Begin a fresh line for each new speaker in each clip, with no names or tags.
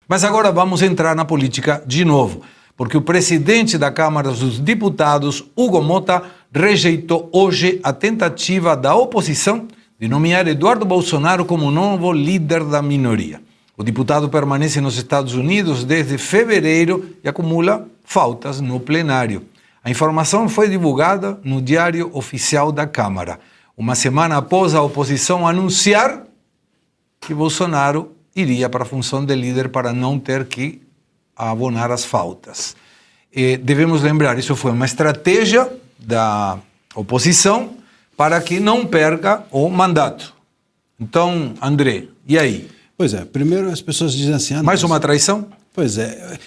Mas agora vamos entrar na política de novo, porque o presidente da Câmara dos Deputados, Hugo Mota, rejeitou hoje a tentativa da oposição de nomear Eduardo Bolsonaro como novo líder da minoria. O deputado permanece nos Estados Unidos desde fevereiro e acumula faltas no plenário. A informação foi divulgada no Diário Oficial da Câmara, uma semana após a oposição anunciar que Bolsonaro iria para a função de líder para não ter que abonar as faltas. Devemos lembrar, isso foi uma estratégia da oposição para que não perca o mandato. Então, André, e aí?
Pois é, primeiro as pessoas dizem assim...
Mais uma traição?
Pois é.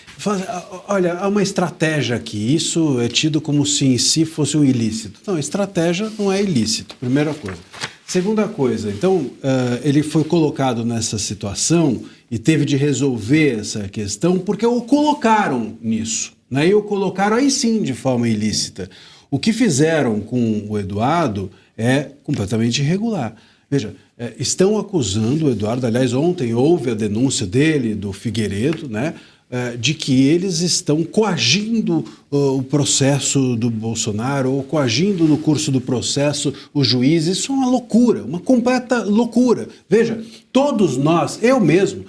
Olha, há uma estratégia aqui. Isso é tido como se em si fosse um ilícito. Não, estratégia não é ilícito, primeira coisa. Segunda coisa, então, ele foi colocado nessa situação e teve de resolver essa questão porque o colocaram nisso, né? E o colocaram aí sim de forma ilícita. O que fizeram com o Eduardo é completamente irregular. Veja, estão acusando o Eduardo, aliás, ontem houve a denúncia dele, do Figueiredo, né, de que eles estão coagindo o processo do Bolsonaro ou coagindo no curso do processo o juiz. Isso é uma loucura, uma completa loucura. Veja, todos nós, eu mesmo,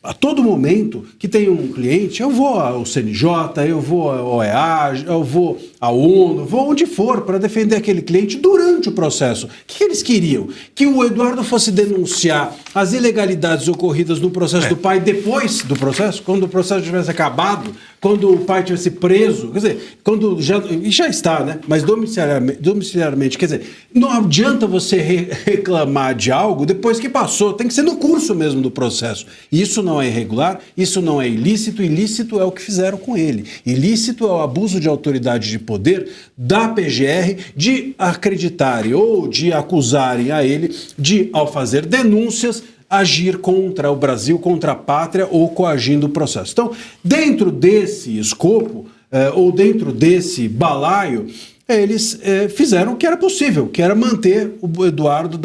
a todo momento que tem um cliente, eu vou ao CNJ, eu vou ao OEA, eu vou à ONU, vou onde for para defender aquele cliente durante o processo. O que eles queriam? Que o Eduardo fosse denunciar as ilegalidades ocorridas no processo do pai depois do processo, quando o processo tivesse acabado, quando o pai tivesse preso, quer dizer, quando já está, né? Mas domiciliarmente, quer dizer, não adianta você reclamar de algo depois que passou, tem que ser no curso mesmo do processo. Isso não é irregular, isso não é ilícito, ilícito é o que fizeram com ele. Ilícito é o abuso de autoridade de poder da PGR de acreditarem ou de acusarem a ele de, ao fazer denúncias, agir contra o Brasil, contra a pátria ou coagindo o processo. Então, dentro desse escopo, ou dentro desse balaio, eles fizeram o que era possível, que era manter o Eduardo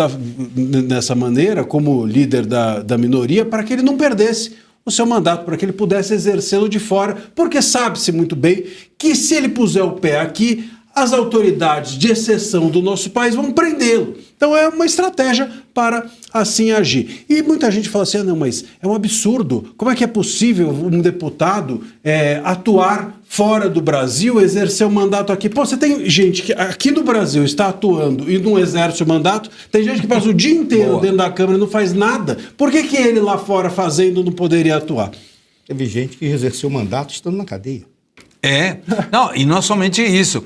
nessa maneira, como líder da minoria, para que ele não perdesse o seu mandato, para que ele pudesse exercê-lo de fora, porque sabe-se muito bem que se ele puser o pé aqui, as autoridades de exceção do nosso país vão prendê-lo. Então é uma estratégia para assim agir. E muita gente fala assim, não, mas é um absurdo. Como é que é possível um deputado atuar fora do Brasil, exercer o mandato aqui? Pô, você tem gente que aqui no Brasil está atuando e não exerce o mandato, tem gente que passa o dia inteiro dentro da Câmara e não faz nada. Por que ele lá fora fazendo não poderia atuar?
Teve gente que exerceu o mandato estando na cadeia.
Não, e não somente isso.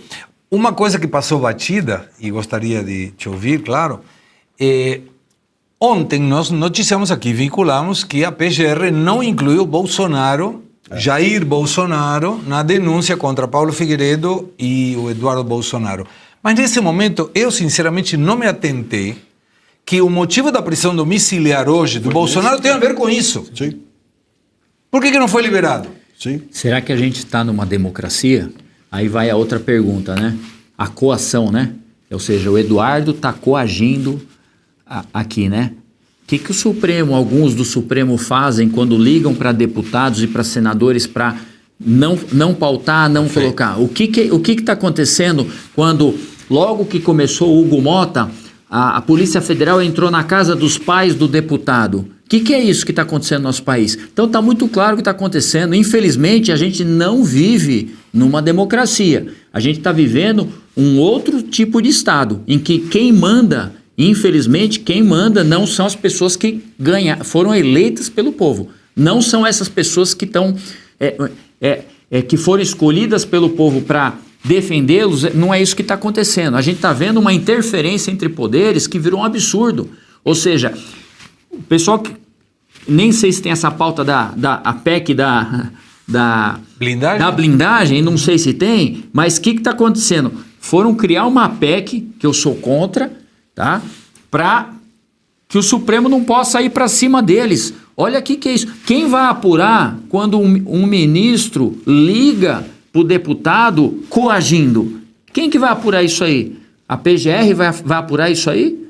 Uma coisa que passou batida, e gostaria de te ouvir, claro, ontem nós noticiamos aqui, vinculamos que a PGR não incluiu Bolsonaro, Jair Bolsonaro, na denúncia contra Paulo Figueiredo e o Eduardo Bolsonaro. Mas nesse momento, eu sinceramente não me atentei que o motivo da prisão domiciliar hoje do Bolsonaro tem a ver com isso.
Sim.
Por que não foi liberado?
Sim.
Será que a gente está numa democracia? Aí vai a outra pergunta, né? A coação, né? Ou seja, o Eduardo está coagindo aqui, né? O que o Supremo, alguns do Supremo fazem quando ligam para deputados e para senadores para não pautar, não colocar? O que está acontecendo quando, logo que começou o Hugo Mota, a Polícia Federal entrou na casa dos pais do deputado? O que é isso que está acontecendo no nosso país? Então está muito claro o que está acontecendo. Infelizmente, a gente não vive numa democracia. A gente está vivendo um outro tipo de Estado, em que quem manda, infelizmente, quem manda não são as pessoas que foram eleitas pelo povo. Não são essas pessoas que estão que foram escolhidas pelo povo para defendê-los. Não é isso que está acontecendo. A gente está vendo uma interferência entre poderes que virou um absurdo. Ou seja, o pessoal que nem sei se tem essa pauta a PEC da blindagem, não sei se tem, mas o que está acontecendo? Foram criar uma PEC, que eu sou contra, tá? Para que o Supremo não possa ir para cima deles. Olha aqui que é isso. Quem vai apurar quando um ministro liga para o deputado coagindo? Quem que vai apurar isso aí? A PGR vai apurar isso aí?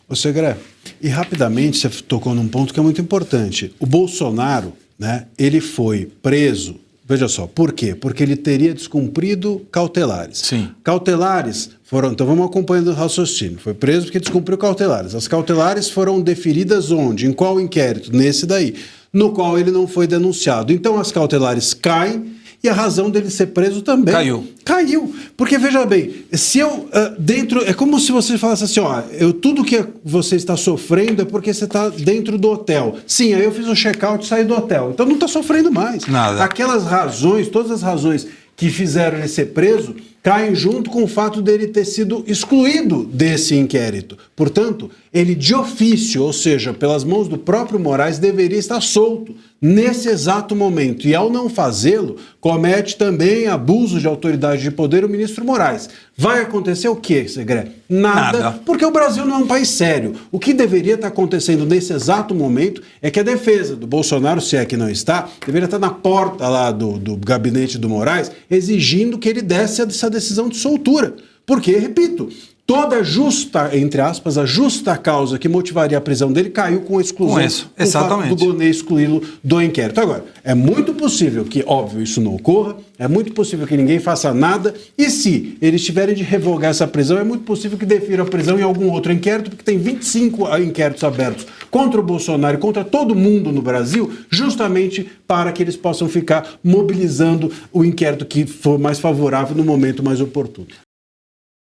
Ô Segré, e rapidamente você tocou num ponto que é muito importante. O Bolsonaro, né, ele foi preso, veja só, por quê? Porque ele teria descumprido cautelares.
Sim.
Cautelares foram, então vamos acompanhando o raciocínio, foi preso porque descumpriu cautelares. As cautelares foram deferidas onde? Em qual inquérito? Nesse daí, no qual ele não foi denunciado. Então as cautelares caem e a razão dele ser preso também caiu. Porque, veja bem, se eu dentro... É como se você falasse assim, ó, tudo que você está sofrendo é porque você está dentro do hotel. Sim, aí eu fiz um check-out e saí do hotel. Então não está sofrendo mais.
Nada.
Aquelas razões, todas as razões que fizeram ele ser preso, caem junto com o fato dele ter sido excluído desse inquérito. Portanto, ele de ofício, ou seja, pelas mãos do próprio Moraes, deveria estar solto nesse exato momento. E ao não fazê-lo, comete também abuso de autoridade de poder o ministro Moraes. Vai acontecer o quê, Segré? Nada, porque o Brasil não é um país sério. O que deveria estar acontecendo nesse exato momento é que a defesa do Bolsonaro, se é que não está, deveria estar na porta lá do gabinete do Moraes, exigindo que ele desse essa decisão de soltura. Porque, repito, toda justa, entre aspas, a justa causa que motivaria a prisão dele caiu com a exclusão
exatamente.
do Gonê excluí-lo do inquérito. Agora, é muito possível que, óbvio, isso não ocorra, é muito possível que ninguém faça nada, e se eles tiverem de revogar essa prisão, é muito possível que defiram a prisão em algum outro inquérito, porque tem 25 inquéritos abertos contra o Bolsonaro e contra todo mundo no Brasil, justamente para que eles possam ficar mobilizando o inquérito que for mais favorável no momento mais oportuno.